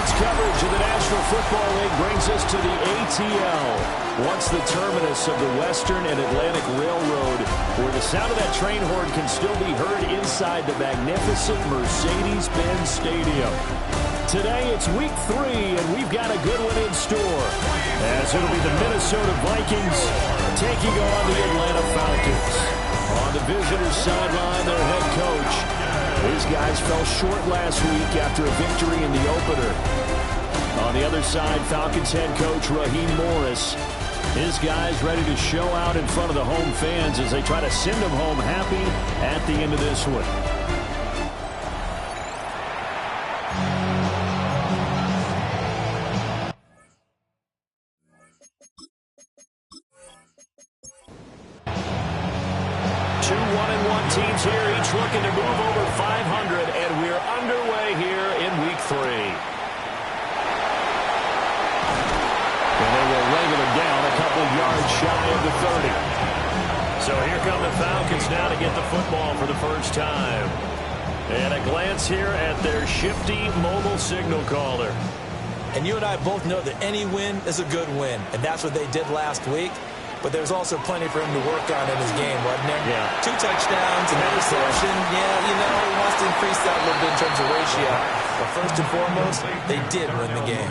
Sports coverage of the National Football League brings us to the ATL, once the terminus of the Western and Atlantic Railroad, where the sound of that train horn can still be heard inside the magnificent Mercedes-Benz Stadium. Today it's week 3, and we've got a good one in store, as it'll be the Minnesota Vikings taking on the Atlanta Falcons. On the visitors' sideline, their head coach. His guys fell short last week after a victory in the opener. On the other side, Falcons head coach Raheem Morris. His guys ready to show out in front of the home fans as they try to send them home happy at the end of this one. Two 1-1 teams here, each looking to move over 500, and we're underway here in week 3. And they will wrangle it down a couple yards shy of the 30. So here come the Falcons now to get the football for the first time. And a glance here at their shifty mobile signal caller. And you and I both know that any win is a good win, and that's what they did last week. But there's also plenty for him to work on in his game, wasn't there? Yeah. 2 touchdowns, an interception. Yeah, you know, he wants to increase that a little bit in terms of ratio. But first and foremost, they did win the game.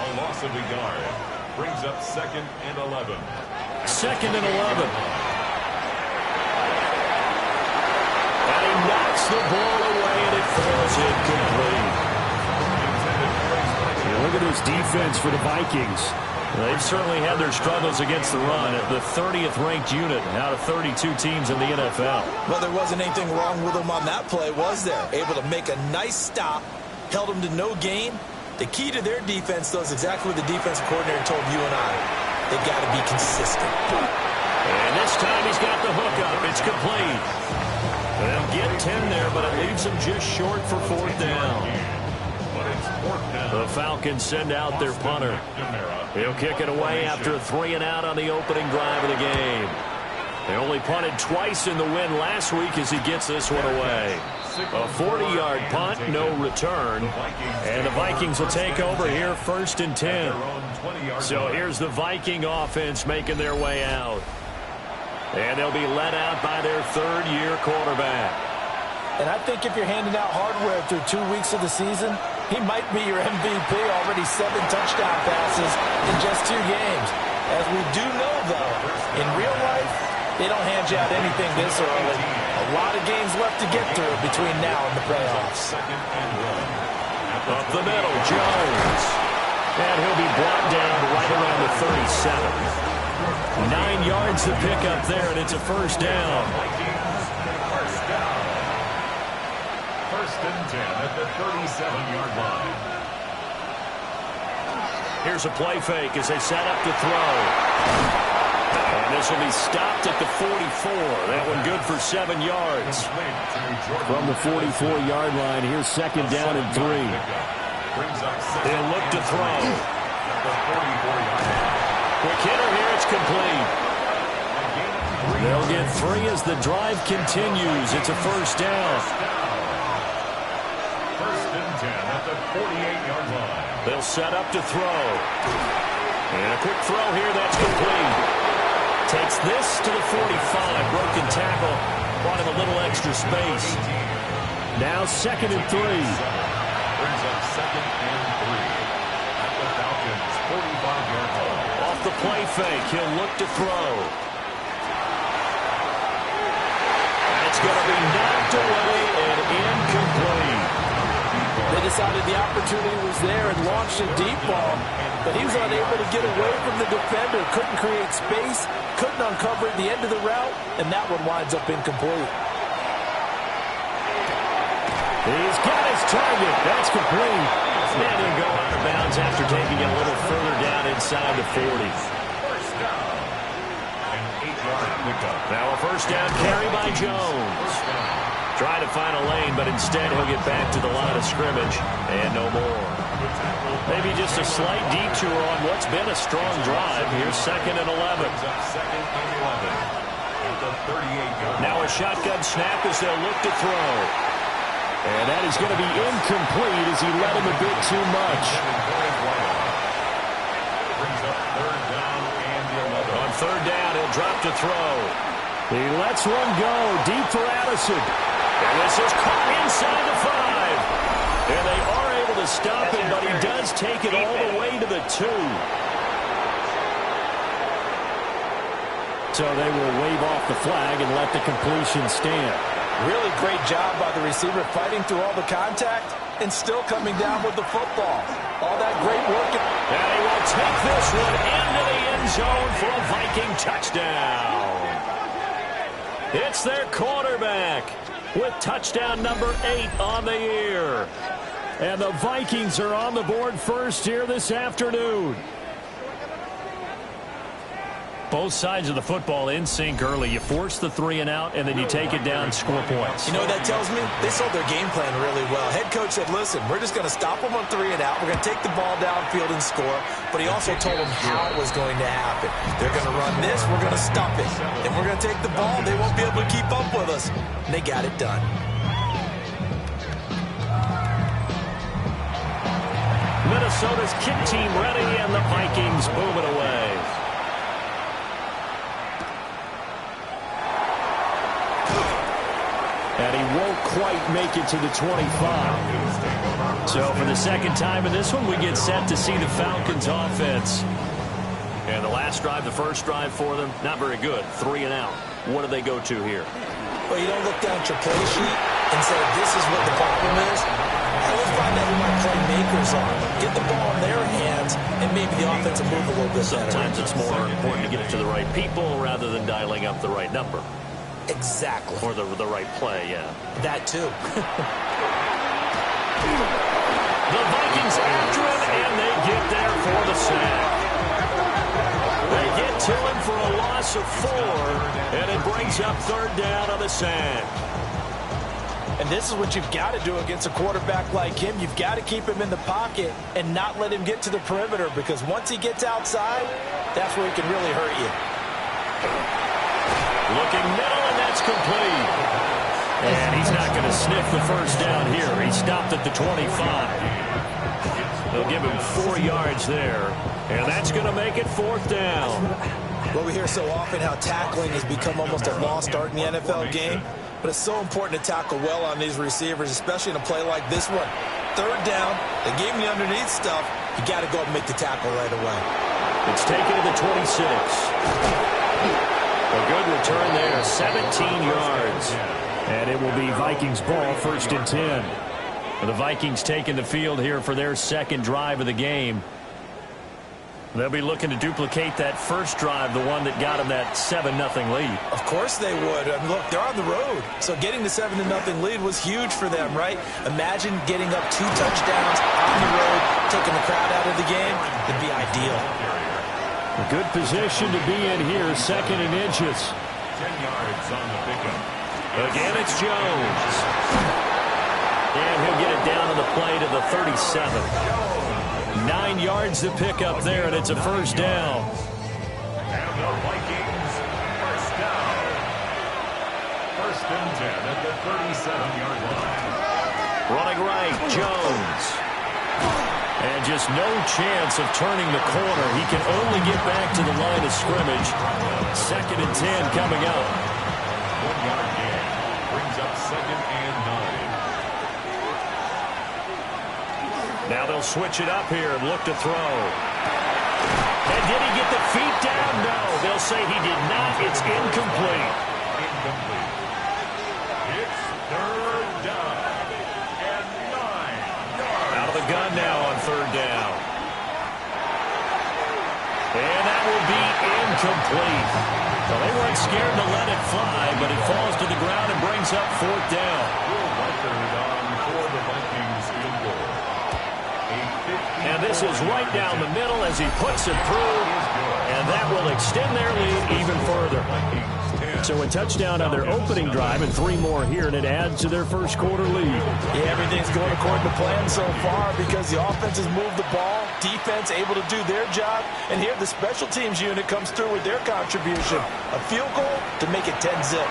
A loss of the yard brings up 2nd and 11. 2nd and 11. And he knocks the ball away, and it falls incomplete. Look at this defense for the Vikings. They've certainly had their struggles against the run at the 30th ranked unit out of 32 teams in the NFL. Well, there wasn't anything wrong with them on that play, was there? Able to make a nice stop, held them to no gain. The key to their defense, though, is exactly what the defensive coordinator told you and I. They've got to be consistent. And this time he's got the hook up. It's complete. They'll get 10 there, but it leaves them just short for 4th down. The Falcons send out their punter. He'll kick it away after a 3-and-out on the opening drive of the game. They only punted twice in the win last week as he gets this one away. A 40-yard punt, no return. And the Vikings will take over here 1st and 10. So here's the Viking offense making their way out. And they'll be led out by their 3rd-year quarterback. And I think if you're handing out hardware through 2 weeks of the season, he might be your MVP. Already 7 touchdown passes in just 2 games. As we do know, though, in real life, they don't hand you out anything this early. A lot of games left to get through between now and the playoffs. Up the middle, Jones. And he'll be brought down right around the 37. 9 yards to pick up there, and it's a 1st down. 1st and 10 at the 37-yard line. Here's a play fake as they set up to throw. And this will be stopped at the 44. That one good for 7 yards. From the 44-yard line, here's 2nd down and 3. They'll look to throw. Quick hitter here, it's complete. They'll get 3 as the drive continues. It's a 1st down. 1st and 10 at the 48-yard line. They'll set up to throw. And a quick throw here, that's complete. Takes this to the 45. Broken tackle. Brought him a little extra space. Now 2nd and 3. Brings up 2nd and 3 at the Falcons' 45-yard line. Off the play fake, he'll look to throw. It's going to be knocked away and incomplete. They decided the opportunity was there and launched a deep ball, but he was unable to get away from the defender. Couldn't create space, couldn't uncover at the end of the route, and that one winds up incomplete. He's got his target. That's complete. And he'll go out of bounds after taking it a little further down inside the 40. Now a 1st down carry by Jones. Trying to find a lane, but instead he'll get back to the line of scrimmage. And no more. Maybe just a slight detour on what's been a strong drive. Here's 2nd and 11. Now a shotgun snap as they'll look to throw. And that is going to be incomplete as he led him a bit too much. On third down, he'll drop to throw. He lets one go deep for Addison. And this is caught inside the 5. And they are able to stop him, but he does take it all the way to the 2. So they will wave off the flag and let the completion stand. Really great job by the receiver fighting through all the contact and still coming down with the football. All that great work. And he will take this one into the end zone for a Viking touchdown. It's their quarterback with touchdown number 8 on the year. And the Vikings are on the board first here this afternoon. Both sides of the football in sync early. You force the 3 and out, and then you take it down, score points. You know what that tells me? They sold their game plan really well. Head coach said, listen, we're just going to stop them on 3 and out. We're going to take the ball downfield and score. But he also told them how it was going to happen. They're going to run this. We're going to stop it. And we're going to take the ball. They won't be able to keep up with us. And they got it done. Minnesota's kick team ready, and the Vikings boom it away. And he won't quite make it to the 25. So for the second time in this one, we get set to see the Falcons offense. And the last drive, the first drive for them, not very good. 3 and out. What do they go to here? Well, you don't look down at your play sheet and say, this is what the problem is. Let's find out who my playmakers are. Get the ball in their hands, and maybe the offense will move a little bit better. Sometimes it's more important to get it to the right people rather than dialing up the right number. Exactly. Or the right play, yeah. That too. The Vikings after him, and they get there for the sack. They get to him for a loss of 4, and it brings up third down on the sack. And this is what you've got to do against a quarterback like him. You've got to keep him in the pocket and not let him get to the perimeter, because once he gets outside, that's where he can really hurt you. Looking middle, and that's complete. And he's not going to sniff the first down here. He stopped at the 25. They'll give him 4 yards there. And that's going to make it fourth down. Well, we hear so often how tackling has become almost a lost art in the NFL game. But it's so important to tackle well on these receivers, especially in a play like this one. Third down, they gave me underneath stuff. You got to go and make the tackle right away. It's taken to the 26. A good return there, 17 yards. And it will be Vikings ball, 1st and 10. The Vikings taking the field here for their second drive of the game. They'll be looking to duplicate that first drive, the one that got them that 7-0 lead. Of course they would. I mean, look, they're on the road. So getting the 7-0 lead was huge for them, right? Imagine getting up 2 touchdowns on the road, taking the crowd out of the game. It'd be ideal. A good position to be in here, 2nd and inches. 10 yards on the pickup. Again, it's Jones. And he'll get it down to the play to the 37. 9 yards to pick up there, and it's a first down. And the Vikings, first down. 1st and 10 at the 37-yard line. Running right, Jones. And just no chance of turning the corner. He can only get back to the line of scrimmage. 2nd and 10 coming up. 1-yard gain brings up 2nd and 9. Now they'll switch it up here and look to throw. And did he get the feet down? No. They'll say he did not. It's incomplete. Incomplete. It's 3rd down and 9 yards. Out of the gun now on 3rd down. And that will be incomplete. Well, they weren't scared to let it fly, but it falls to the ground and brings up 4th down. Will Record on for the Vikings field goal. And this is right down the middle as he puts it through. And that will extend their lead even further. So a touchdown on their opening drive and 3 more here, and it adds to their first quarter lead. Yeah, everything's going according to plan so far because the offense has moved the ball, defense able to do their job, and here the special teams unit comes through with their contribution. A field goal to make it 10-zip.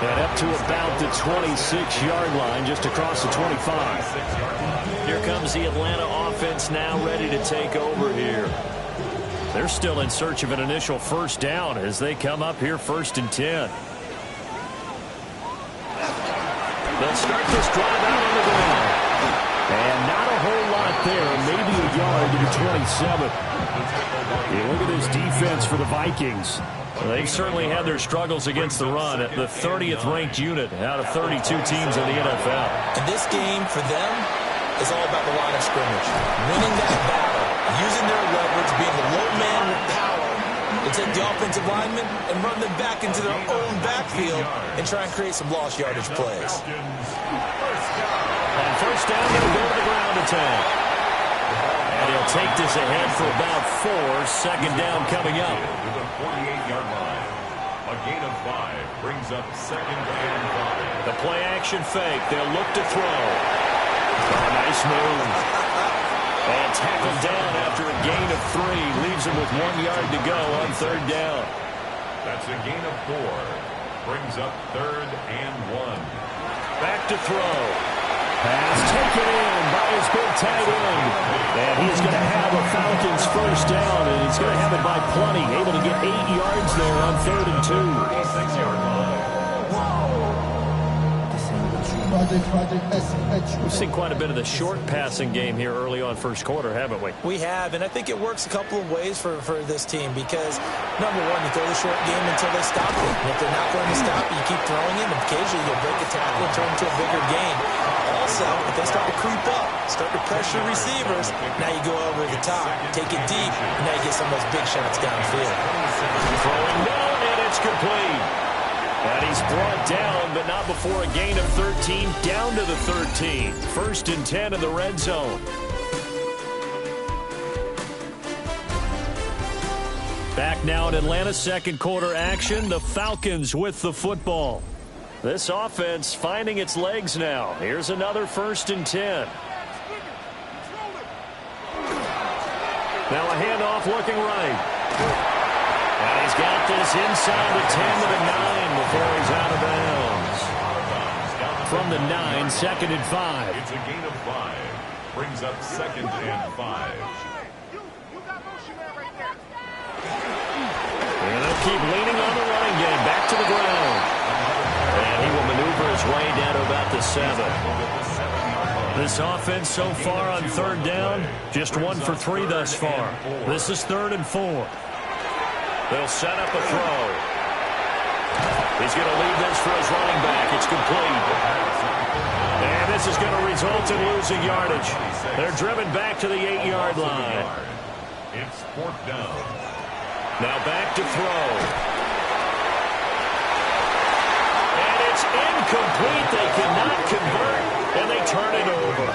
And up to about the 26-yard line, just across the 25. Here comes the Atlanta offense now ready to take over here. They're still in search of an initial first down as they come up here 1st and 10. They'll start this drive out on the ground. And not a whole lot there, maybe a yard to the 27. Yeah, look at this defense for the Vikings. They've certainly had their struggles against the run at the 30th ranked unit out of 32 teams in the NFL. And this game for them is all about the line of scrimmage. Winning that battle, using their leverage, being the low man with power to take the offensive linemen and run them back into their own backfield and try and create some lost yardage plays. On first down, they'll go to the ground attack. And he'll take this ahead for about 4. Second down coming up. To the 48-yard line. A gain of 5 brings up 2nd and 5. The play action fake. They'll look to throw. Oh, nice move. And tackled down after a gain of 3. Leaves him with 1 yard to go on 3rd down. That's a gain of 4. Brings up 3rd and 1. Back to throw. Pass taken in by his big tight end. And he's going to have a Falcons first down, and he's going to have it by plenty. Able to get 8 yards there on 3rd and 2. 36-yard line. We've seen quite a bit of the short passing game here early on first quarter, haven't we? We have, and I think it works a couple of ways for this team because, number one, you throw the short game until they stop it. And if they're not going to stop it, you keep throwing it, and occasionally you'll break a tackle and turn into a bigger gain. Also, if they start to creep up, start to pressure receivers, now you go over the top, take it deep, and now you get some of those big shots downfield. Throwing down, and it's complete. And he's brought down, but not before a gain of 13, down to the 13. 1st and 10 in the red zone. Back now in Atlanta, second quarter action. The Falcons with the football. This offense finding its legs now. Here's another 1st and 10. Now a handoff looking right. And he's got this inside the 10 to the 9 before he's out of bounds. From the 9, 2nd and 5. It's a gain of 5. Brings up 2nd and 5. And they'll keep leaning on the running game. Back to the ground. And he will maneuver his way down to about the 7. This offense so far on 3rd down, just 1 for 3 thus far. This is 3rd and 4. They'll set up a throw. He's going to leave this for his running back. It's complete. And this is going to result in losing yardage. They're driven back to the 8-yard line. It's 4th down. Now back to throw. And it's incomplete. They cannot convert, and they turn it over.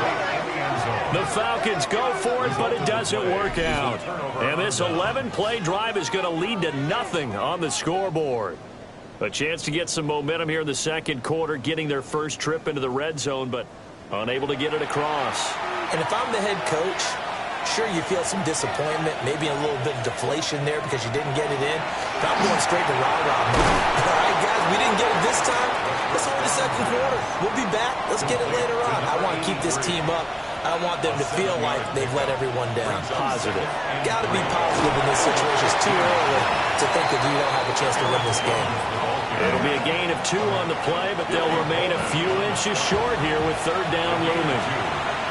The Falcons go for it, but it doesn't work out. And this 11-play drive is going to lead to nothing on the scoreboard. A chance to get some momentum here in the second quarter, getting their first trip into the red zone, but unable to get it across. And if I'm the head coach, sure, you feel some disappointment, maybe a little bit of deflation there because you didn't get it in. But I'm going straight to rah-rah mode. All right, guys, we didn't get it this time. Let's win the second quarter. We'll be back. Let's get it later on. I want to keep this team up. I want them to feel like they've let everyone down. Positive. Got to be positive in this situation. It's too early to think that you don't have a chance to win this game. It'll be a gain of 2 on the play, but they'll remain a few inches short here with 3rd down looming.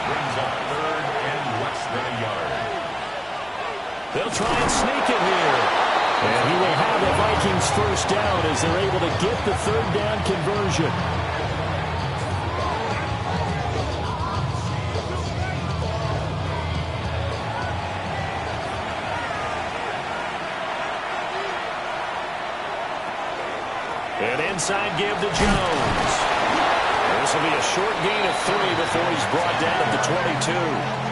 Brings up 3rd and less than a yard. They'll try and sneak it here. And he will have the Vikings first down as they're able to get the 3rd down conversion. And inside give to Jones. This will be a short gain of 3 before he's brought down at the 22.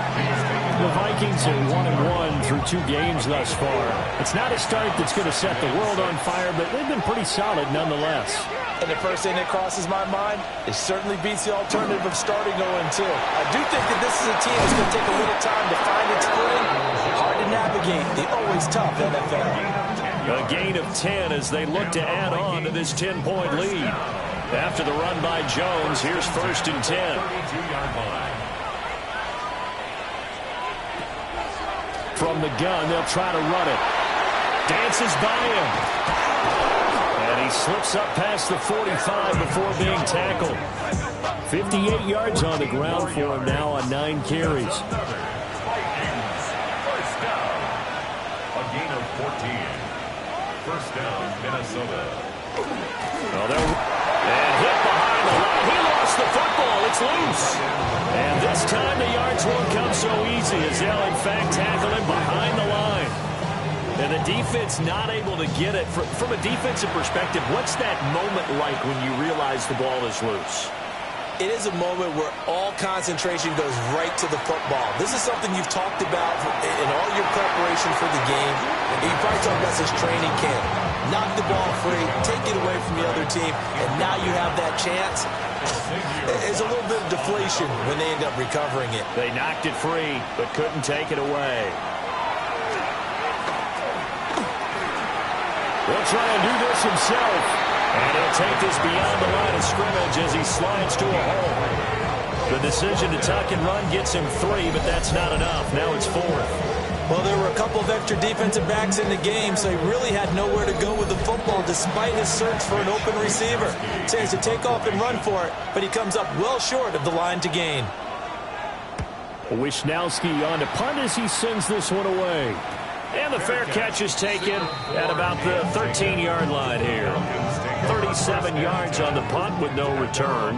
The Vikings are 1-1 through 2 games thus far. It's not a start that's going to set the world on fire, but they've been pretty solid nonetheless. And the first thing that crosses my mind, it certainly beats the alternative of starting 0-2. I do think that this is a team that's going to take a little time to find its footing. Hard to navigate the always tough NFL. A gain of 10 as they look to add on to this 10-point lead. After the run by Jones, here's 1st and 10. 32-yard line. From the gun, they'll try to run it. Dances by him. And he slips up past the 45 before being tackled. 58 yards on the ground for him now on 9 carries. Vikings, first down. A gain of 14. First down, Minnesota. And hit behind the line. He lost the football. It's loose. And this time the yards won't come so easy as they'll, in fact, tackle him behind the line. And the defense not able to get it. From a defensive perspective, what's that moment like when you realize the ball is loose? It is a moment where all concentration goes right to the football. This is something you've talked about in all your preparation for the game. You probably talked about this training camp. Knock the ball free, take it away from the other team, and now you have that chance. There's a little bit of deflation when they end up recovering it. They knocked it free, but couldn't take it away. He'll try and do this himself. And he'll take this beyond the line of scrimmage as he slides to a hole. The decision to tuck and run gets him 3, but that's not enough. Now it's 4th. Well, there were a couple of extra defensive backs in the game, so he really had nowhere to go with the football despite his search for an open receiver. So he has to take off and run for it, but he comes up well short of the line to gain. Wisnowski on to punt as he sends this one away. And the fair catch is taken at about the 13-yard line here. 37 yards on the punt with no return.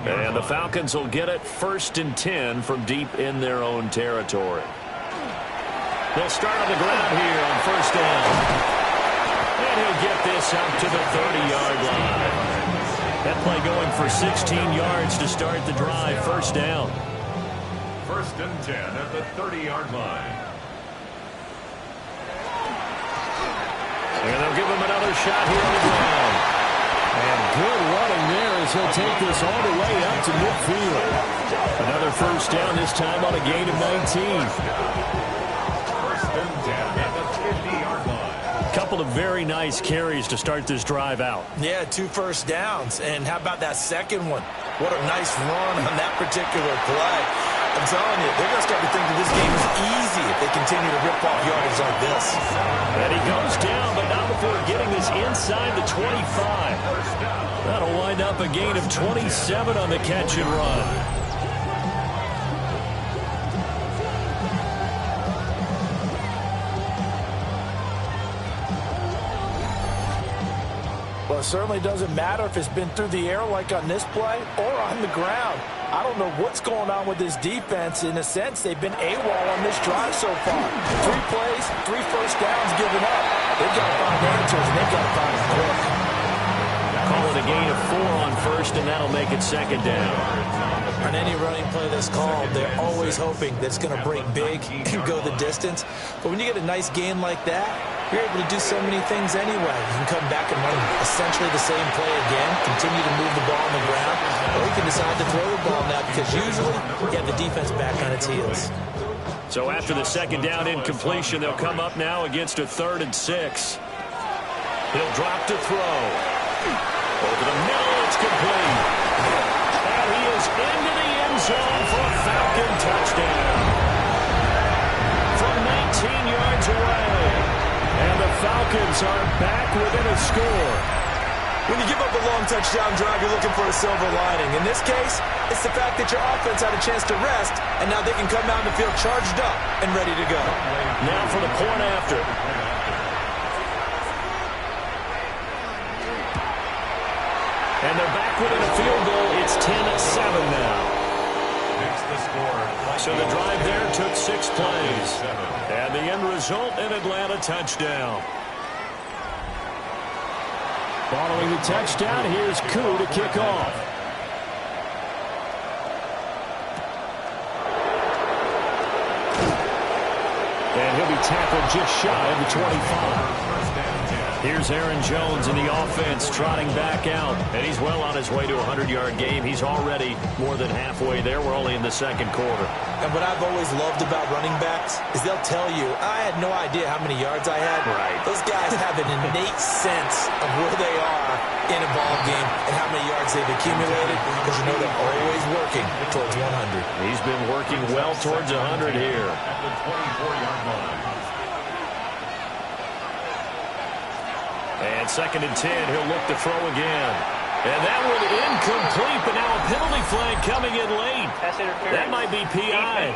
And the Falcons will get it 1st and 10 from deep in their own territory. They'll start on the ground here on 1st down. And he'll get this out to the 30-yard line. That play going for 16 yards to start the drive. 1st down. 1st and 10 at the 30-yard line. And they'll give him another shot here on the ground. And good running there as he'll take this all the way up to midfield. Another 1st down, this time on a gain of 19. 1st and 10 at the 50-yard line. Couple of very nice carries to start this drive out. Yeah, 2 first downs. And how about that second one? What a nice run on that particular play. I'm telling you, they're going to start to think that this game is easy if they continue to rip off yardage like this. And he goes down, but not before getting this inside the 25. That'll wind up a gain of 27 on the catch and run. Well, it certainly doesn't matter if it's been through the air like on this play or on the ground. I don't know what's going on with this defense. In a sense, they've been AWOL on this drive so far. 3 plays, 3 first downs given up. They've got to find answers, and they've got to find them quick. Call it a gain of 4 on 1st, and that'll make it 2nd down. On any running play that's called, they're always hoping that it's going to break big and go the distance. But when you get a nice gain like that, you're able to do so many things anyway. You can come back and run essentially the same play again, continue to move the ball on the ground, or you can decide to throw the ball now because usually you have the defense back on its heels. So after the 2nd down incompletion, they'll come up now against a 3rd and 6. He'll drop to throw. Over the middle, it's complete. And he is into the end zone for a Falcon touchdown. From 19 yards away. And the Falcons are back within a score. When you give up a long touchdown drive, you're looking for a silver lining. In this case, it's the fact that your offense had a chance to rest, and now they can come out and feel charged up and ready to go. Now for the point after. And they're back within a field goal. It's 10-7 now. The score. So the drive there took 6 plays. And the end result, an Atlanta touchdown. Following the touchdown, here's Koo to kick off. And he'll be tackled just shy of the 25. Here's Aaron Jones in the offense trotting back out. And he's well on his way to a 100-yard game. He's already more than halfway there. We're only in the 2nd quarter. And what I've always loved about running backs is they'll tell you, I had no idea how many yards I had. Right. Those guys have an innate sense of where they are in a ball game and how many yards they've accumulated, because you know they're always working towards 100. He's been working well towards 100 here. At the 24-yard line. And 2nd and 10, he'll look to throw again. And that one incomplete, but now a penalty flag coming in late. That might be PI.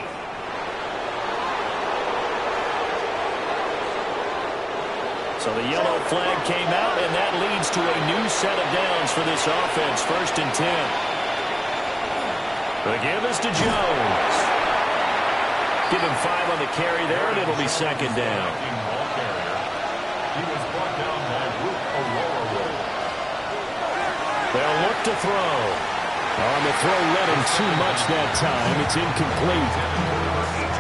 So the yellow flag came out, and that leads to a new set of downs for this offense. 1st and 10. The give is to Jones. Give him 5 on the carry there, and it'll be 2nd down. He was brought down by They'll look to throw. On the throw, let him too much that time. It's incomplete.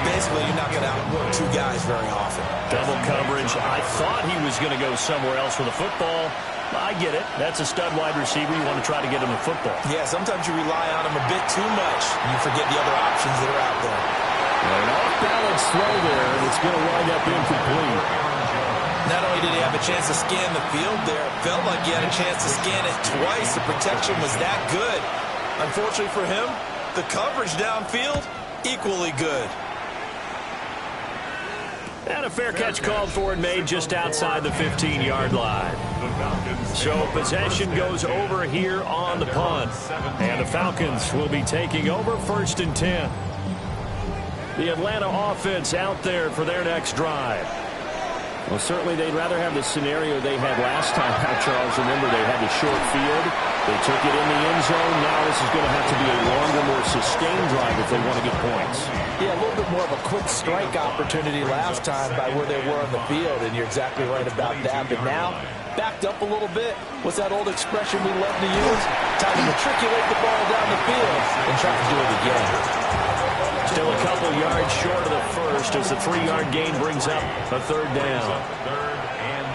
Basically, you're not going to outwork 2 guys very often. Double coverage. I thought he was going to go somewhere else with the football. I get it. That's a stud wide receiver. You want to try to get him the football. Yeah, sometimes you rely on him a bit too much. You forget the other options that are out there. An off-balance throw there, and it's going to wind up incomplete. Not only did he have a chance to scan the field there, it felt like he had a chance to scan it twice. The protection was that good. Unfortunately for him, the coverage downfield, equally good. And a fair catch called for and made just outside the 15-yard line. So possession goes over here on the punt. And the Falcons will be taking over 1st and 10. The Atlanta offense out there for their next drive. Well, certainly they'd rather have the scenario they had last time out, Charles. Remember, they had the short field. They took it in the end zone. Now this is going to have to be a longer, more sustained drive if they want to get points. Yeah, a little bit more of a quick strike opportunity last time by where they were on the field, and you're exactly right about that. But now, backed up a little bit. What's that old expression we love to use? Time to matriculate the ball down the field and try to do it again. Still a couple yards short of the first as the 3-yard gain brings up a 3rd down. 3rd and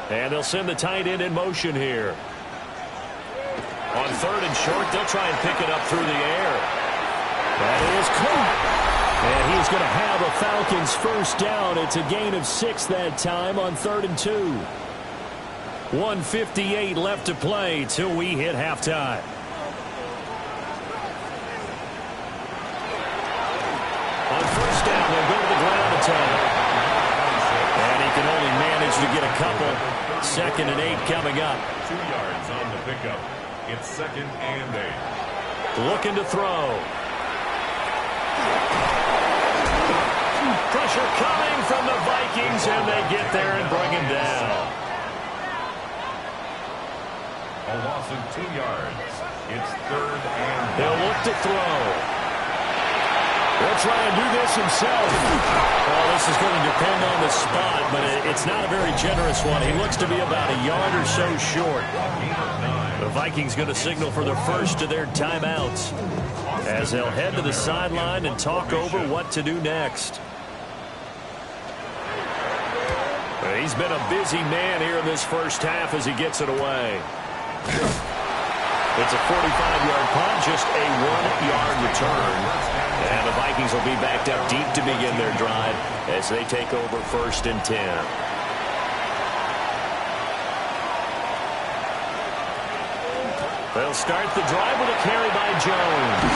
2. And they'll send the tight end in motion here. On 3rd and short, they'll try and pick it up through the air. That is caught. And he's going to have a Falcons 1st down. It's a gain of 6 that time on 3rd and 2. 1:58 left to play till we hit halftime. On 1st down, they'll go to the ground attack. And he can only manage to get a couple. 2nd and 8 coming up. 2 yards on the pickup. It's 2nd and 8. Looking to throw. Pressure coming from the Vikings, and they get there and bring him down. A loss of 2 yards. It's 3rd and 1. They'll look to throw. They'll try and do this himself. Well, this is going to depend on the spot, but it's not a very generous one. He looks to be about a yard or so short. The Vikings going to signal for the first of their timeouts as they'll head to the sideline and talk over what to do next. He's been a busy man here in this first half as he gets it away. It's a 45-yard punt, just a 1-yard return. And the Vikings will be backed up deep to begin their drive as they take over 1st and 10. They'll start the drive with a carry by Jones.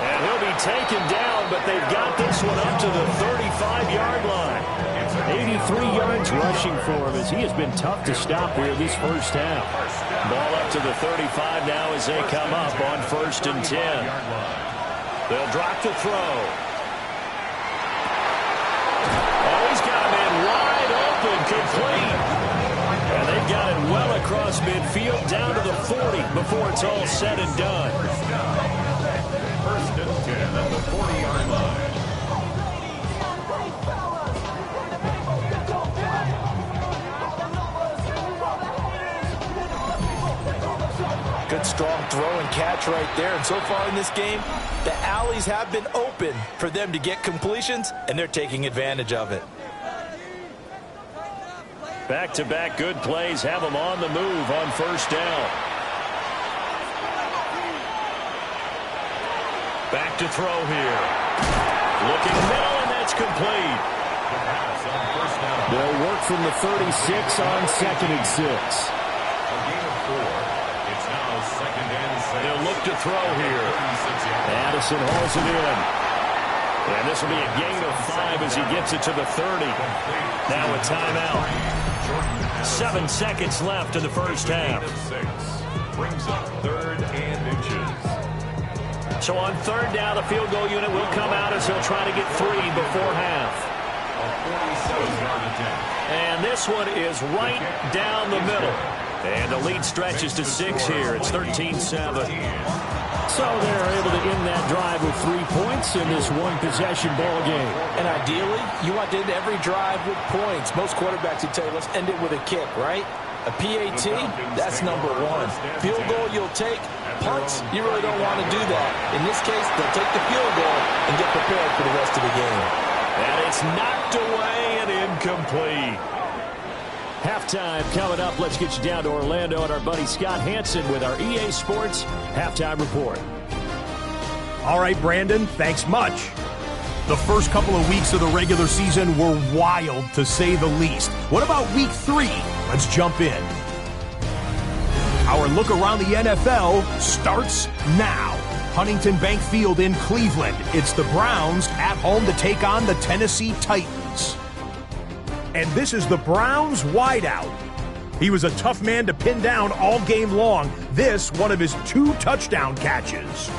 And he'll be taken down, but they've got this one up to the 35-yard line. 83 yards rushing for him as he has been tough to stop here this first half. Ball up to the 35 now as they come up on 1st and 10. They'll drop to throw. Oh, he's got a man wide open, complete. And they've got it well across midfield down to the 40 before it's all said and done. 1st and 10 at the 40-yard line. Good strong throw and catch right there. And so far in this game, the alleys have been open for them to get completions, and they're taking advantage of it. Back-to-back good plays have them on the move on 1st down. Back to throw here. Looking middle, and that's complete. They'll work from the 36 on 2nd and 6. A gain of 4. It's now 2nd and 6. They'll look to throw here. Addison hauls it in. And this will be a gain of 5 as he gets it to the 30. Now a timeout. 7 seconds left in the first half. Brings up 3rd and inches. So on 3rd down, the field goal unit will come out as he'll try to get 3 before half. A 47-yard attempt. And this one is right down the middle. And the lead stretches to 6 here. It's 13-7. So they're able to end that drive with 3 points in this one-possession ball game. And ideally, you want to end every drive with points. Most quarterbacks would tell you, let's end it with a kick, right? A PAT, that's number 1. Field goal you'll take. Punts, you really don't want to do that. In this case, they'll take the field goal and get prepared for the rest of the game. And it's knocked away and incomplete. Halftime coming up. Let's get you down to Orlando and our buddy Scott Hansen with our EA Sports Halftime Report. All right, Brandon, thanks much. The first couple of weeks of the regular season were wild, to say the least. What about week 3? Let's jump in. Our look around the NFL starts now. Huntington Bank Field in Cleveland. It's the Browns at home to take on the Tennessee Titans. And this is the Browns wideout. He was a tough man to pin down all game long. This, one of his 2 touchdown catches.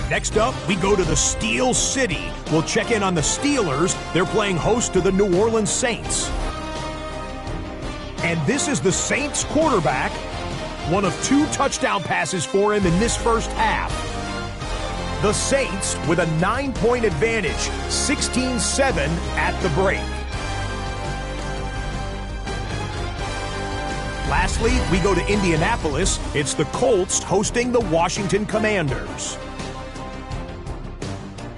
Next up, we go to the Steel City. We'll check in on the Steelers. They're playing host to the New Orleans Saints. And this is the Saints quarterback. One of 2 touchdown passes for him in this first half. The Saints with a 9-point advantage, 16-7 at the break. Lastly, we go to Indianapolis. It's the Colts hosting the Washington Commanders.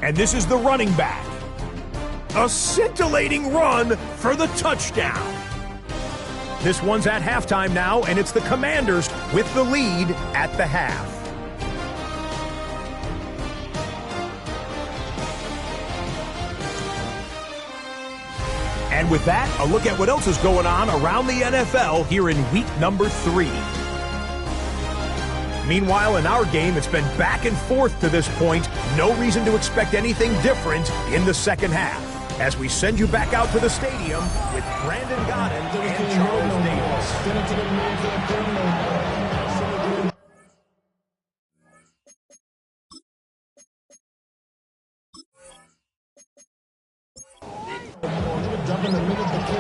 And this is the running back. A scintillating run for the touchdown. This one's at halftime now, and it's the Commanders with the lead at the half. And with that, a look at what else is going on around the NFL here in week number 3. Meanwhile, in our game, it's been back and forth to this point. No reason to expect anything different in the second half. As we send you back out to the stadium with Brandon Godden and Charles Davis.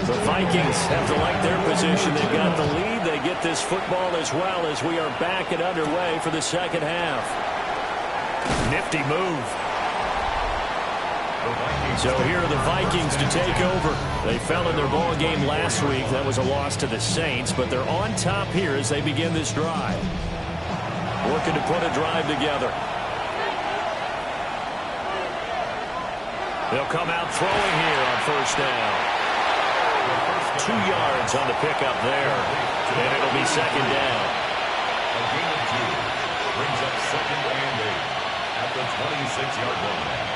The Vikings have to like their position. They've got the lead. They get this football as well as we are back and underway for the second half. Nifty move. So here are the Vikings to take over. They fell in their ball game last week. That was a loss to the Saints, but they're on top here as they begin this drive. Working to put a drive together. They'll come out throwing here on first down. 2 yards on the pickup there. And it'll be second down. A gain of 2. Brings up 2nd and 8 at the 26-yard line.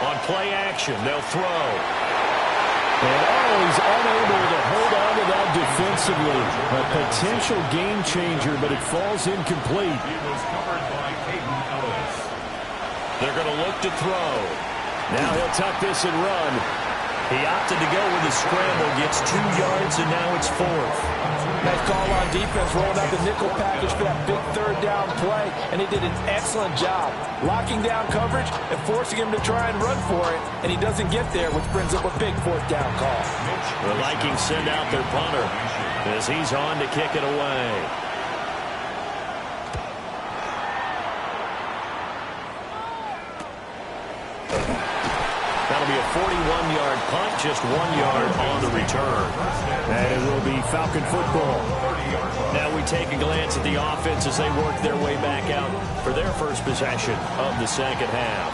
On play action, they'll throw. And he's unable to hold on to that defensively. A potential game changer, but it falls incomplete. He was covered by Caden Ellis. They're going to look to throw. Now he'll tuck this and run. He opted to go with a scramble, gets 2 yards, and now it's 4th. Nice call on defense, rolling out the nickel package for that big 3rd down play, and he did an excellent job locking down coverage and forcing him to try and run for it, and he doesn't get there, which brings up a big 4th down call. The Vikings send out their punter as he's on to kick it away. That'll be a 41-yard punt, just 1 yard on the return. And it will be Falcon football. Now we take a glance at the offense as they work their way back out for their first possession of the second half.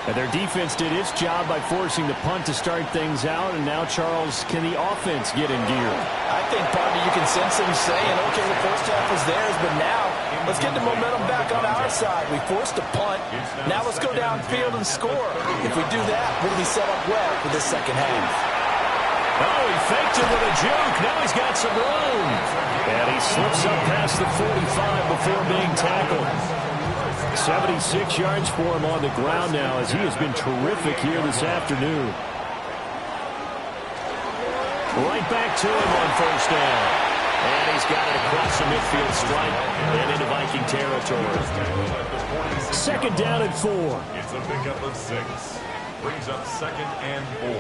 And their defense did its job by forcing the punt to start things out. And now, Charles, can the offense get in gear? I think probably you can sense them saying, okay, the first half was theirs, but now Let's get the momentum back on our side. We forced a punt. Now let's go downfield and score. If we do that, we'll be set up well for this second half. Oh, he faked it with a juke. Now he's got some room. And he slips up past the 45 before being tackled. 76 yards for him on the ground now, as he has been terrific here this afternoon. Right back to him on first down. And he's got it across the midfield stripe and into Viking territory. Second down and 4. It's a pickup of 6. Brings up 2nd and 4.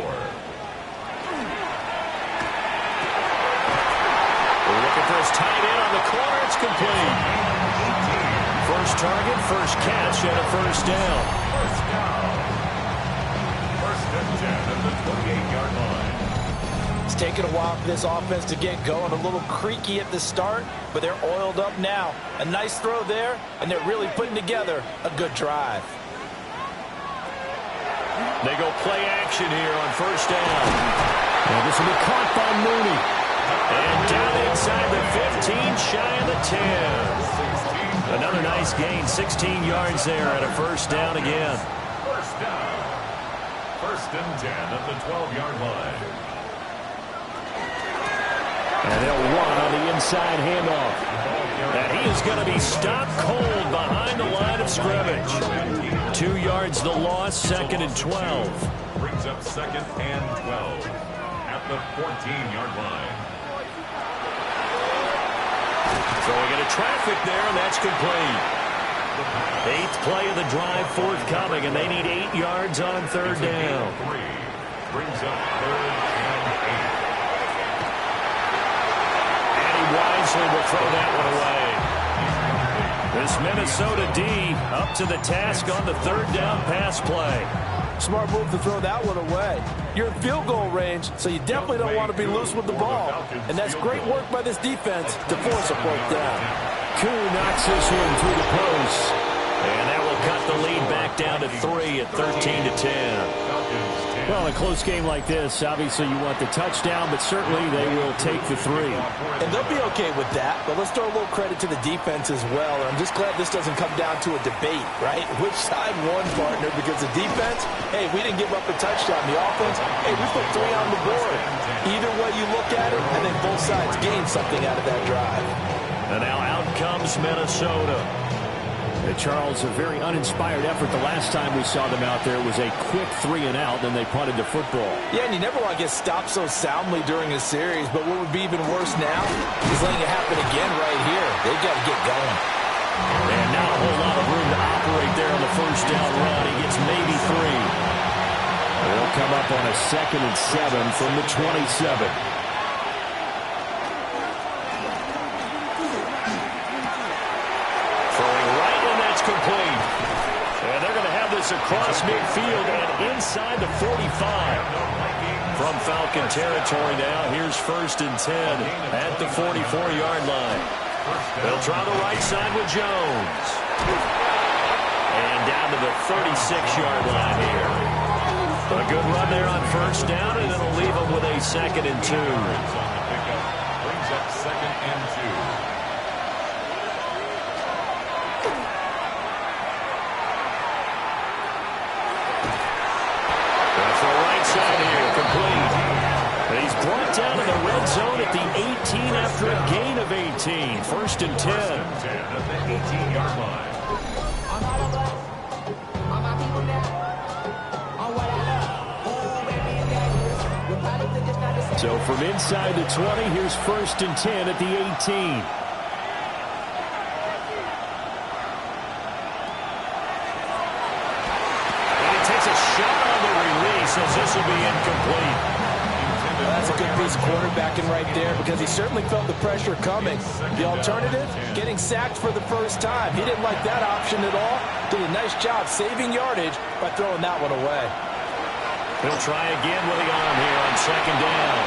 Looking for his tight end on the corner. It's complete. First target, first catch, and a first down. First down. 1st and 10 at the 28-yard line. It's taken a while for this offense to get going. A little creaky at the start, but they're oiled up now. A nice throw there, and they're really putting together a good drive. They go play action here on first down. And this will be caught by Mooney. And down inside the 15, shy of the 10. Another nice gain, 16 yards there at a first down again. First down. 1st and 10 at the 12-yard line. And they'll run on the inside handoff. And he is going to be stopped cold behind the line of scrimmage. 2 yards the loss, 2nd and 12. Brings up 2nd and 12 at the 14-yard line. Throwing into traffic there, and that's complete. 8th play of the drive forthcoming, and they need 8 yards on third down. Brings up 3rd and 8. And he wisely will throw that one away. This Minnesota D up to the task on the third down pass play. Smart move to throw that one away. You're in field goal range, so you definitely don't want to be loose with the ball. And that's great work by this defense to force a fourth down. Koo knocks this one through the post. And that will cut the lead back down to 3 at 13-10. Well, a close game like this, obviously you want the touchdown, but certainly they will take the 3. And they'll be okay with that, but let's throw a little credit to the defense as well. And I'm just glad this doesn't come down to a debate, right? Which side won, partner? Because the defense, hey, we didn't give up a touchdown. The offense, hey, we put 3 on the board. Either way you look at it, I think both sides gained something out of that drive. And now out comes Minnesota. Charles, a very uninspired effort the last time we saw them out there. It was a quick 3 and out, then they punted the football. Yeah, and you never want to get stopped so soundly during a series, but what would be even worse now is letting it happen again right here. They've got to get going. And not a whole lot of room to operate there on the first down run. He gets maybe 3. They'll come up on a 2nd and 7 from the 27. Complete. And they're going to have this across midfield and inside the 45. From Falcon territory now, here's 1st and 10 at the 44-yard line. They'll try the right side with Jones. And down to the 36-yard line here. A good run there on first down, and it'll leave them with a 2nd and 2. Brings up 2nd and 2. He's brought down in the red zone at the 18 after a gain of 18. 1st and 10. 1st and 10 at the 18-yard line. So from inside the 20, here's 1st and 10 at the 18. And he takes a shot on the release as this will be incomplete. That's a good piece of quarterbacking right there because he certainly felt the pressure coming. The alternative, getting sacked for the first time. He didn't like that option at all. Did a nice job saving yardage by throwing that one away. He'll try again with the arm here on 2nd down.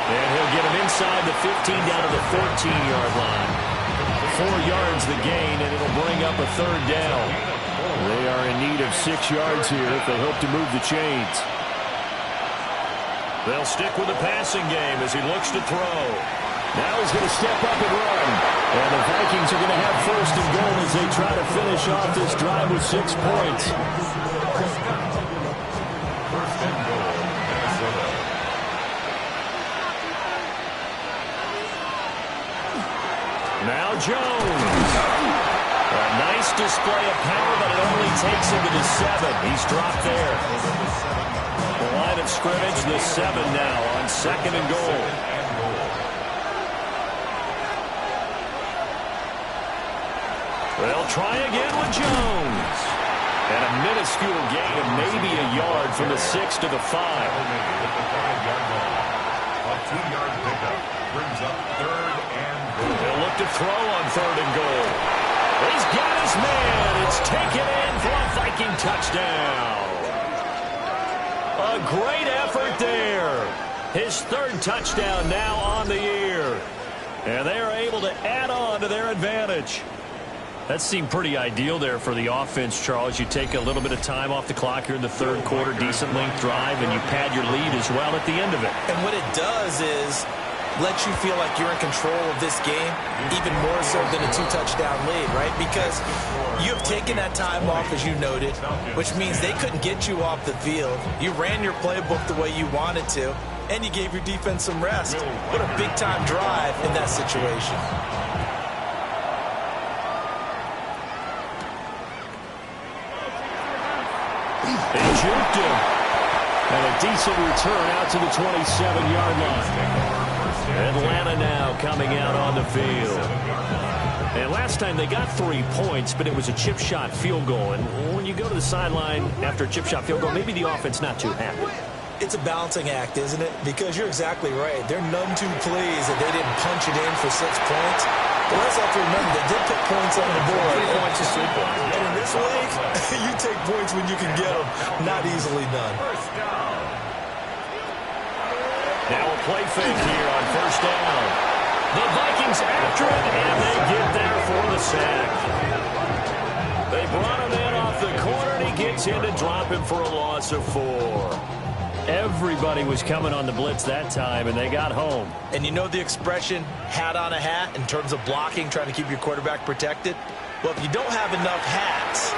And he'll get him inside the 15 down to the 14-yard line. 4 yards the gain, and it'll bring up a 3rd down. They are in need of 6 yards here if they hope to move the chains. They'll stick with the passing game as he looks to throw. Now he's going to step up and run. And the Vikings are going to have first and goal as they try to finish off this drive with 6 points. First and goal, Minnesota. Now Jones. A nice display of power, but it only takes him to the 7. He's dropped there. The line of scrimmage, the 7 now on second and goal. They'll try again with Jones. And a minuscule gain of maybe a yard from the 6 to the 5. A 2-yard pickup brings up third and goal. They'll look to throw on third and goal. He's got his man. It's taken in for a Viking touchdown. A great effort there. His third touchdown now on the year. And they are able to add on to their advantage. That seemed pretty ideal there for the offense, Charles. You take a little bit of time off the clock here in the third quarter, decent length drive, and you pad your lead as well at the end of it. And what it does is let you feel like you're in control of this game, even more so than a 2-touchdown lead, right? Because you have taken that time off, as you noted, which means they couldn't get you off the field. You ran your playbook the way you wanted to, and you gave your defense some rest. What a big-time drive in that situation. They juked him. And a decent return out to the 27-yard line. Atlanta now coming out on the field. And last time they got 3 points, but it was a chip shot field goal. And when you go to the sideline after a chip shot field goal, maybe the offense not too happy. It's a balancing act, isn't it? Because you're exactly right. They're none too pleased that they didn't punch it in for 6 points. But let's have to remember, they did put points on the board. 3 points is 3 points. And in this league, you take points when you can get them. Not easily done. Now a play fake here on first down. The Vikings after it, and they get there for the sack. They brought him in off the corner, and he gets in to drop him for a loss of 4. Everybody was coming on the blitz that time, and they got home. And you know the expression, hat on a hat, in terms of blocking, trying to keep your quarterback protected? Well, if you don't have enough hats,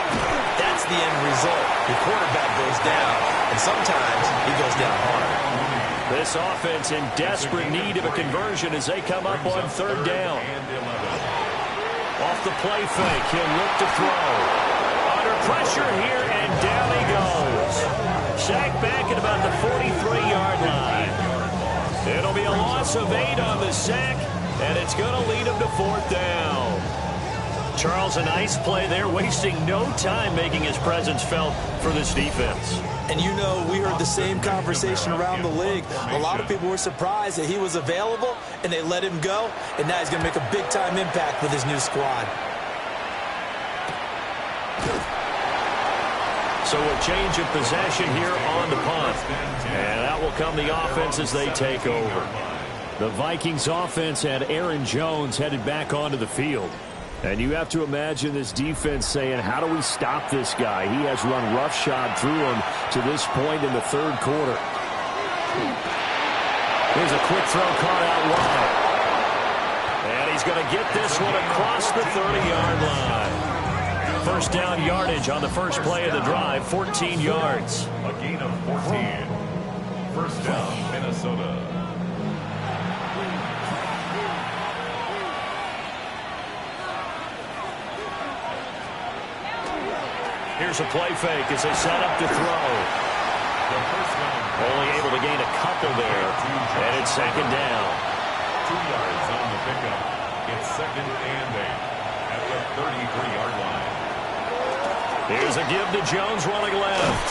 that's the end result. Your quarterback goes down, and sometimes he goes down hard. This offense in desperate need of a conversion as they come up on third down. Off the play fake, he'll look to throw. Under pressure here, and down he goes. Sacked back at about the 43-yard line. It'll be a loss of 8 on the sack, and it's going to lead him to fourth down. Charles, a nice play there, wasting no time making his presence felt for this defense. And you know, we heard the same conversation around the league. A lot of people were surprised that he was available, and they let him go, and now he's going to make a big-time impact with his new squad. So a change of possession here on the punt. And out will come the offense as they take over. The Vikings offense had Aaron Jones headed back onto the field. And you have to imagine this defense saying, how do we stop this guy? He has run roughshod through him to this point in the third quarter. Here's a quick throw caught out wide. And he's going to get this one across the 30-yard line. First down yardage on the first play of the drive, 14 yards. A gain of 14. First down, Minnesota. Here's a play fake as they set up to throw. Only able to gain a couple there. And it's second down. 2 yards on the pickup. It's second and 8 at the 33-yard line. Here's a give to Jones running left.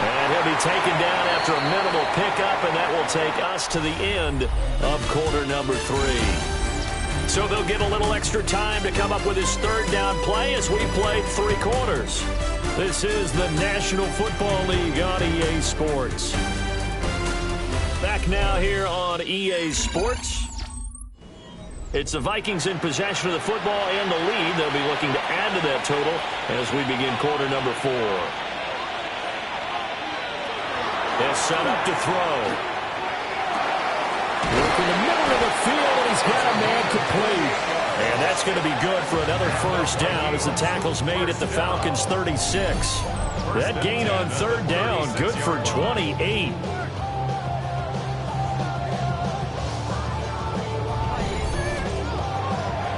And he'll be taken down after a minimal pickup, and that will take us to the end of quarter number 3. So they'll get a little extra time to come up with his third down play as we played 3 quarters. This is the National Football League on EA Sports. Back now here on EA Sports. It's the Vikings in possession of the football and the lead. They'll be looking to add to that total as we begin quarter number 4. They'll set up to throw. Work in the middle to the field, and he's got a man complete. And that's going to be good for another first down as the tackle's made at the Falcons' 36. That gain on third down, good for 28.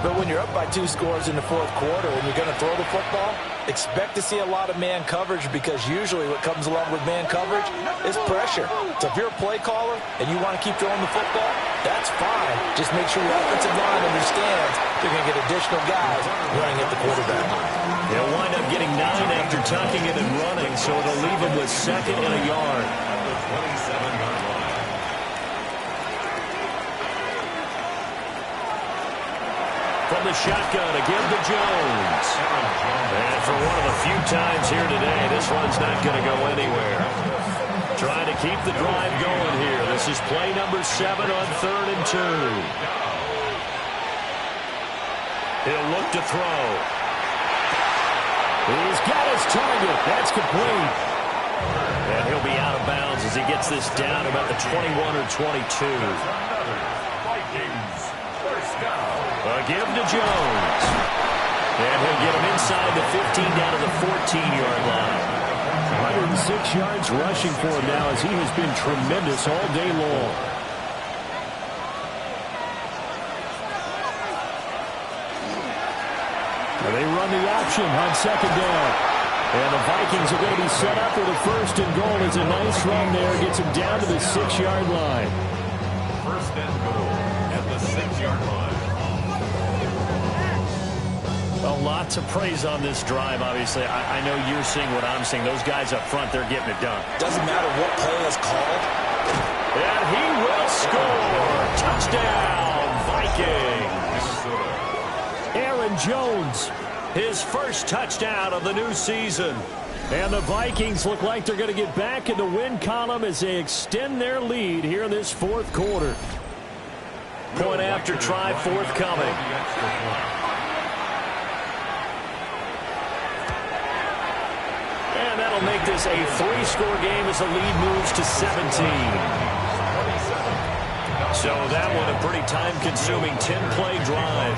But when you're up by 2 scores in the fourth quarter and you're going to throw the football, expect to see a lot of man coverage, because usually what comes along with man coverage is pressure. So if you're a play caller and you want to keep throwing the football, that's fine. Just make sure your offensive line understands they're going to get additional guys running at the quarterback. They'll wind up getting 9 after tucking it and running, so it'll leave them with 2nd and a yard. From the shotgun, again to Jones. And for one of the few times here today, this one's not going to go anywhere. Trying to keep the drive going here. This is play number 7 on 3rd and 2. He'll look to throw. He's got his target. That's complete. And he'll be out of bounds as he gets this down about the 21 or 22. Vikings, first down. A give to Jones. And he'll get him inside the 15 down to the 14-yard line. 106 yards rushing for him now as he has been tremendous all day long. And they run the option on 2nd down. And the Vikings are going to be set up with a 1st and goal. It's a nice run there. Gets him down to the 6-yard line. 1st and goal at the 6-yard line. Well, lots of praise on this drive, obviously. I know you're seeing what I'm seeing. Those guys up front, they're getting it done. Doesn't matter what play is called. And he will score. Touchdown, Vikings. Aaron Jones, his first touchdown of the new season. And the Vikings look like they're going to get back in the win column as they extend their lead here in this 4th quarter. Point after try forthcoming. And that'll make this a 3-score game as the lead moves to 17. So that one a pretty time-consuming 10-play drive.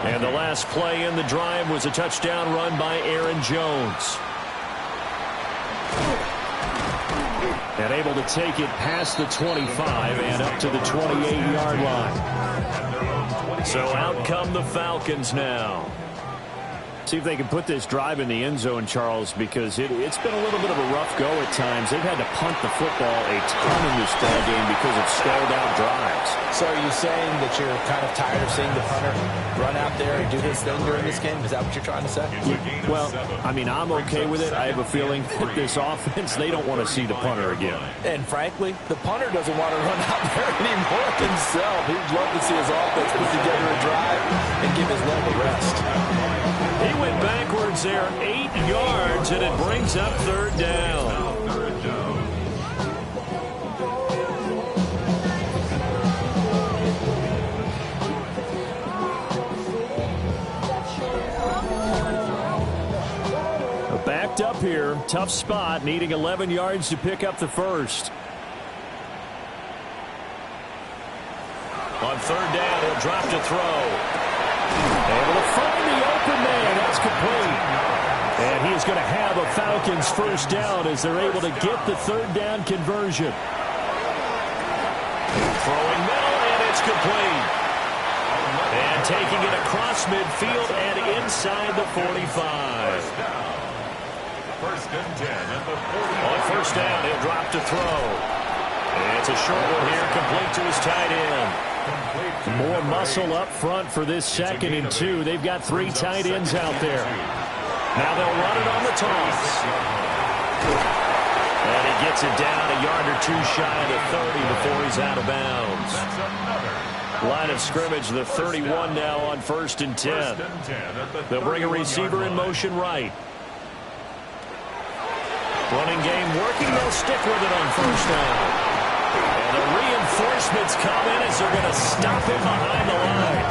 And the last play in the drive was a touchdown run by Aaron Jones. And able to take it past the 25 and up to the 28-yard line. So out come the Falcons now. See if they can put this drive in the end zone, Charles, because it's been a little bit of a rough go at times. They've had to punt the football a ton in this ball game because of stalled out drives. So are you saying that you're kind of tired of seeing the punter run out there and do his thing during this game? Is that what you're trying to say? Well, I mean, I'm okay with it. I have a feeling that this offense, they don't want to see the punter again. And frankly, the punter doesn't want to run out there anymore himself. He'd love to see his offense put together a drive and give his leg a rest. He went backwards there 8 yards, and it brings up 3rd down. Backed up here, tough spot, needing 11 yards to pick up the first. On 3rd down, he'll drop to throw. Able to find the open man. That's complete. And he is going to have a Falcons first down as they're able to get the 3rd down conversion. Throwing middle, and it's complete. And taking it across midfield and inside the 45. 1st and 10 at the 40. On 1st down, he'll drop to throw. And it's a short one here, complete to his tight end. More muscle up front for this 2nd and 2. They've got 3 tight ends out there. Now they'll run it on the toss. And he gets it down a yard or 2 shy of the 30 before he's out of bounds. Line of scrimmage, the 31 now on 1st and 10. They'll bring a receiver in motion right. Running game working. They'll stick with it on 1st down. And the reinforcements come in as they're going to stop him behind the line.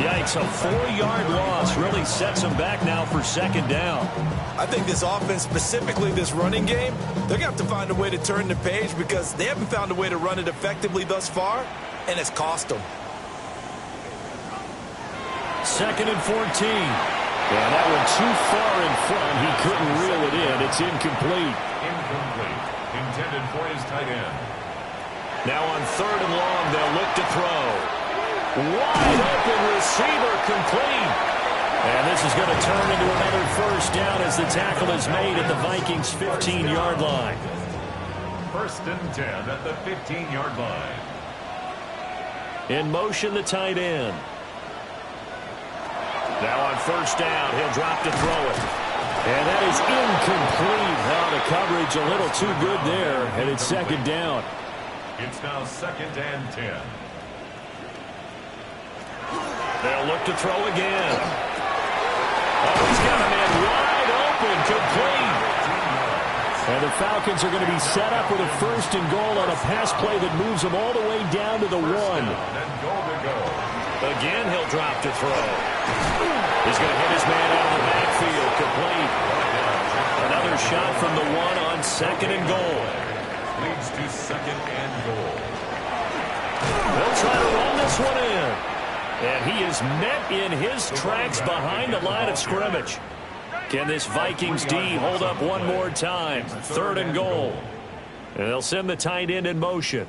The takes a 4-yard loss. Really sets them back now for second down. I think this offense, specifically this running game, they're going to have to find a way to turn the page because they haven't found a way to run it effectively thus far, and it's cost them. 2nd and 14. Yeah, that one too far in front. He couldn't reel it in. It's incomplete. Incomplete. Intended for his tight end. Now on 3rd and long, they'll look to throw. Wide open receiver, complete. And this is going to turn into another first down as the tackle is made at the Vikings' 15-yard line. 1st and 10 at the 15-yard line. In motion, the tight end. Now on 1st down, he'll drop to throw it. And that is incomplete. Now the coverage a little too good there, and it's 2nd down. It's now 2nd and 10. They'll look to throw again. Oh, he's got a man wide open, complete. And the Falcons are going to be set up with a 1st and goal on a pass play that moves them all the way down to the 1. And goal to go. Again, he'll drop to throw. He's going to hit his man out of the backfield, complete. Another shot from the 1 on 2nd and goal. Leads to 2nd and goal. They'll try to run this one in. And he is met in his tracks behind the line of scrimmage. Can this Vikings D hold up one more time? 3rd and goal. And they'll send the tight end in motion.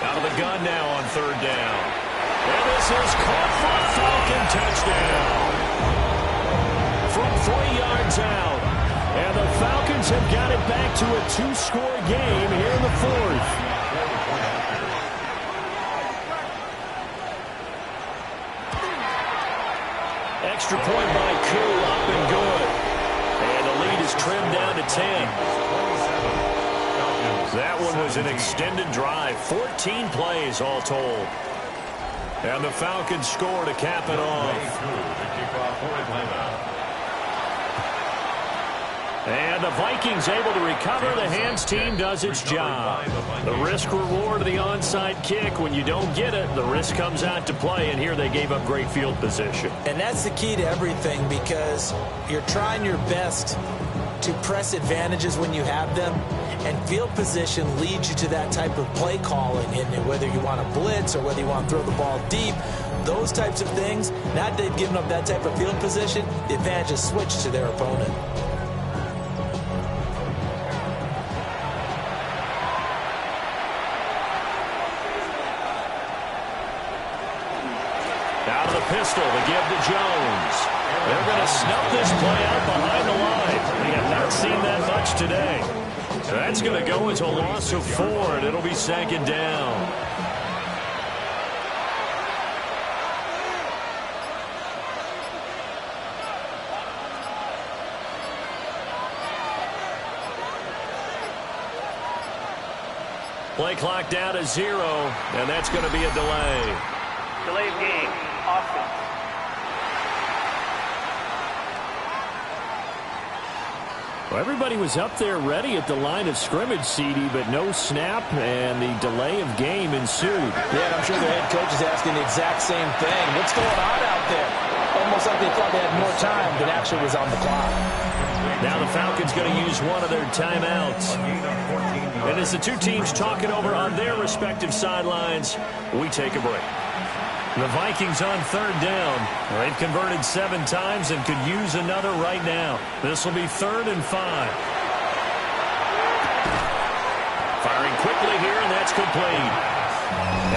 Out of the gun now on 3rd down. And this is caught for a Falcon touchdown. From 3 yards out. And the Falcons have got it back to a 2-score game here in the 4th. Extra point by Koo, up and good. And the lead is trimmed down to 10. That one was an extended drive. 14 plays all told. And the Falcons score to cap it off. And the Vikings able to recover. The hands team does its job. The risk-reward of the onside kick. When you don't get it, the risk comes out to play. And here they gave up great field position. And that's the key to everything because you're trying your best to press advantages when you have them. And field position leads you to that type of play calling. And whether you want to blitz or whether you want to throw the ball deep, those types of things, now that they've given up that type of field position, the advantage is switched to their opponent. Out of the pistol to give to Jones. They're going to snub this play out behind the line. We have not seen that much today. So that's going to go as a loss of 4, and it'll be 2nd down. Play clock down to 0, and that's going to be a delay. Delay of game. Offense. Well, everybody was up there ready at the line of scrimmage, CD, but no snap, and the delay of game ensued. Yeah, and I'm sure the head coach is asking the exact same thing. What's going on out there? Almost like they thought they had more time than actually was on the clock. Now the Falcons going to use one of their timeouts. And as the two teams talk it over on their respective sidelines, we take a break. The Vikings on 3rd down. They've converted 7 times and could use another right now. This will be 3rd and 5. Firing quickly here, and that's complete.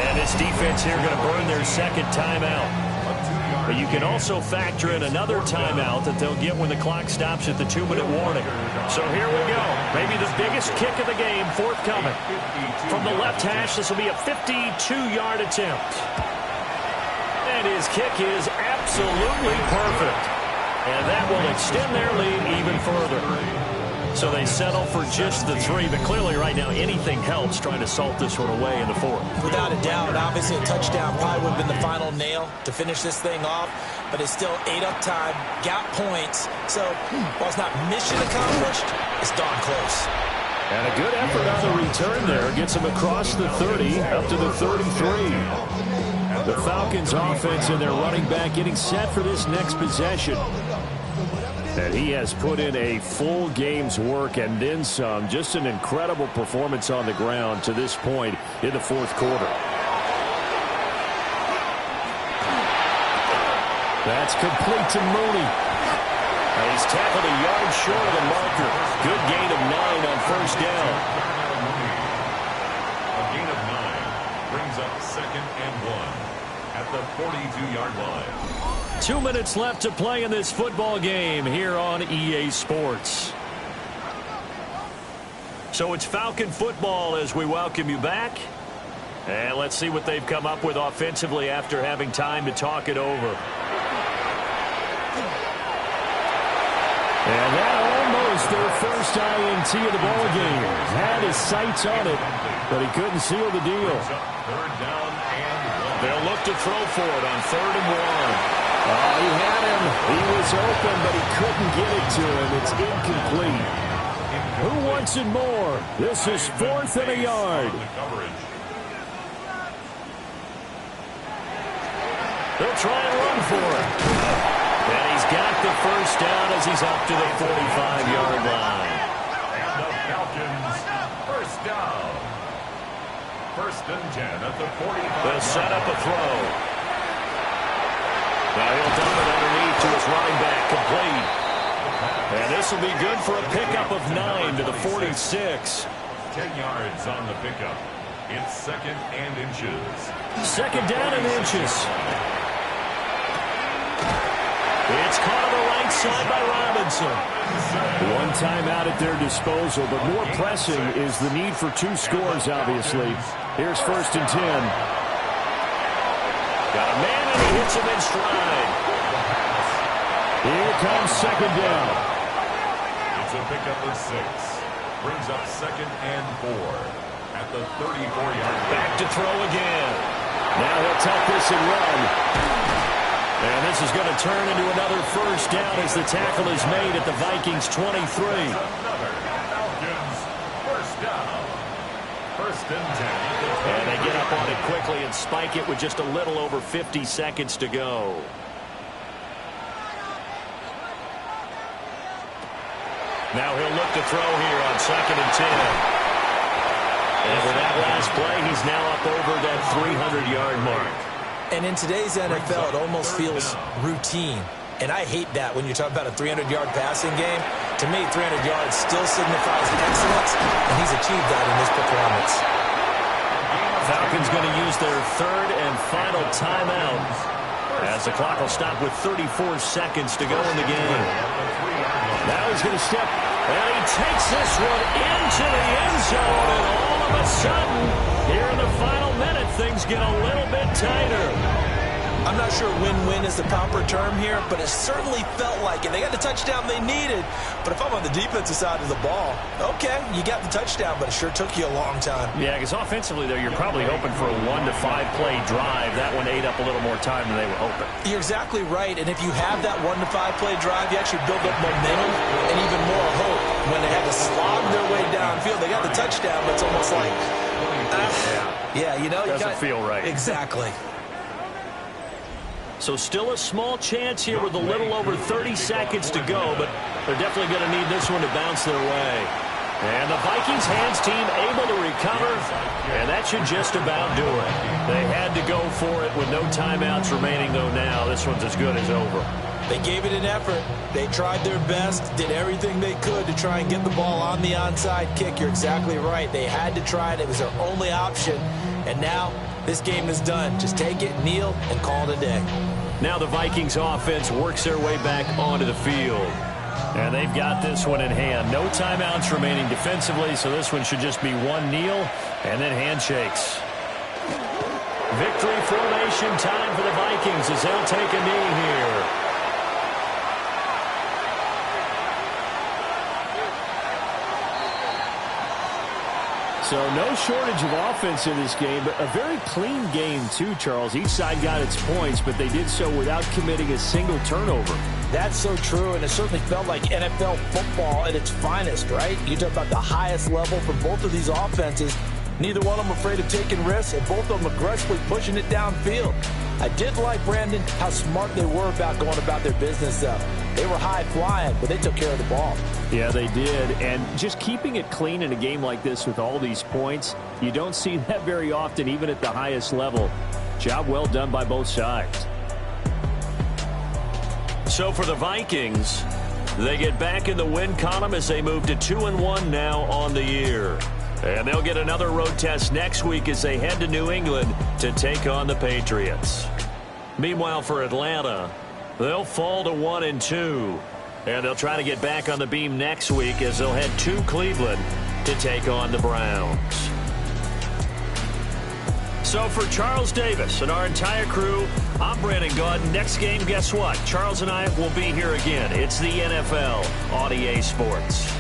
And this defense here going to burn their 2nd timeout. But you can also factor in another timeout that they'll get when the clock stops at the 2-minute warning. So here we go. Maybe the biggest kick of the game forthcoming. From the left hash, this will be a 52-yard attempt. And his kick is absolutely perfect. And that will extend their lead even further. So they settle for just the 3. But clearly right now anything helps trying to salt this one away in the 4th. Without a doubt, obviously a touchdown probably would have been the final nail to finish this thing off. But it's still 8 up time, got points. So while it's not mission accomplished, it's darn close. And a good effort on the return there. Gets him across the 30, up to the 33. The Falcons offense and their running back getting set for this next possession. And he has put in a full game's work and then some. Just an incredible performance on the ground to this point in the fourth quarter. That's complete to Mooney. And he's tackled a yard short of the marker. Good gain of 9 on first down. A gain of 9 brings up 2nd and 1 at the 42-yard line. 2 minutes left to play in this football game here on EA Sports. So it's Falcon football as we welcome you back. And let's see what they've come up with offensively after having time to talk it over. And that almost their first INT of the ball game. Had his sights on it, but he couldn't seal the deal. Third down and 1. They'll look to throw for it on 3rd and 1. He had him. He was open, but he couldn't get it to him. It's incomplete. Who wants it more? This is 4th and a yard. They'll try and run for it. And he's got the first down as he's up to the 45-yard line. And the Falcons, first down. 1st and 10 at the 45. They'll set up a throw. Now he'll dump it underneath to his running back, complete. And this will be good for a pickup of 9 to the 46. 10 yards on the pickup. It's 2nd and inches. 2nd down and inches. It's caught on the right side by Robinson. One timeout at their disposal, but more pressing is the need for 2 scores, obviously. Here's 1st and 10. Got a man, and he hits him in stride. Here comes 2nd down. It's a pickup of 6. Brings up 2nd and 4 at the 34-yard line. Back to throw again. Now he'll tuck this and run. And this is going to turn into another first down as the tackle is made at the Vikings 23. Another Falcons first down. 1st and 10. And they get up on it quickly and spike it with just a little over 50 seconds to go. Now he'll look to throw here on 2nd and 10. And with that last play, he's now up over that 300-yard mark. And in today's NFL, it almost feels routine. And I hate that when you talk about a 300-yard passing game. To me, 300 yards still signifies excellence, and he's achieved that in this performance. Falcons going to use their 3rd and final timeout as the clock will stop with 34 seconds to go in the game. Now he's going to step, and he takes this one into the end zone, and all of a sudden, here in the final minute, things get a little bit tighter. I'm not sure win-win is the proper term here, but it certainly felt like it. They got the touchdown they needed, but if I'm on the defensive side of the ball, okay, you got the touchdown, but it sure took you a long time. Yeah, because offensively, there, you're probably hoping for a 1 to 5 play drive. That one ate up a little more time than they were hoping. You're exactly right, and if you have that 1 to 5 play drive, you actually build up momentum and even more hope. When they had to slog their way downfield, they got the touchdown, but it's almost like, yeah, you know. Doesn't feel right. Exactly. So still a small chance here with a little over 30 seconds to go, but they're definitely going to need this one to bounce their way. And the Vikings hands team able to recover, and that should just about do it. They had to go for it with no timeouts remaining, though now this one's as good as over. They gave it an effort. They tried their best, did everything they could to try and get the ball on the onside kick. You're exactly right. They had to try it. It was their only option. And now this game is done. Just take it, kneel, and call it a day. Now the Vikings offense works their way back onto the field. And they've got this one in hand. No timeouts remaining defensively, so this one should just be one kneel and then handshakes. Victory formation time for the Vikings as they'll take a knee here. So no shortage of offense in this game, but a very clean game too, Charles. Each side got its points, but they did so without committing a single turnover. That's so true, and it certainly felt like NFL football at its finest, right? You talk about the highest level for both of these offenses. Neither one of them afraid of taking risks, and both of them aggressively pushing it downfield. I did like, Brandon, how smart they were about going about their business, though. They were high-flying, but they took care of the ball. Yeah, they did, and just keeping it clean in a game like this with all these points, you don't see that very often, even at the highest level. Job well done by both sides. So for the Vikings, they get back in the win column as they move to 2-1 now on the year. And they'll get another road test next week as they head to New England to take on the Patriots. Meanwhile, for Atlanta, they'll fall to 1-2. And they'll try to get back on the beam next week as they'll head to Cleveland to take on the Browns. So for Charles Davis and our entire crew, I'm Brandon Gaudin. Next game, guess what? Charles and I will be here again. It's the NFL on EA Sports.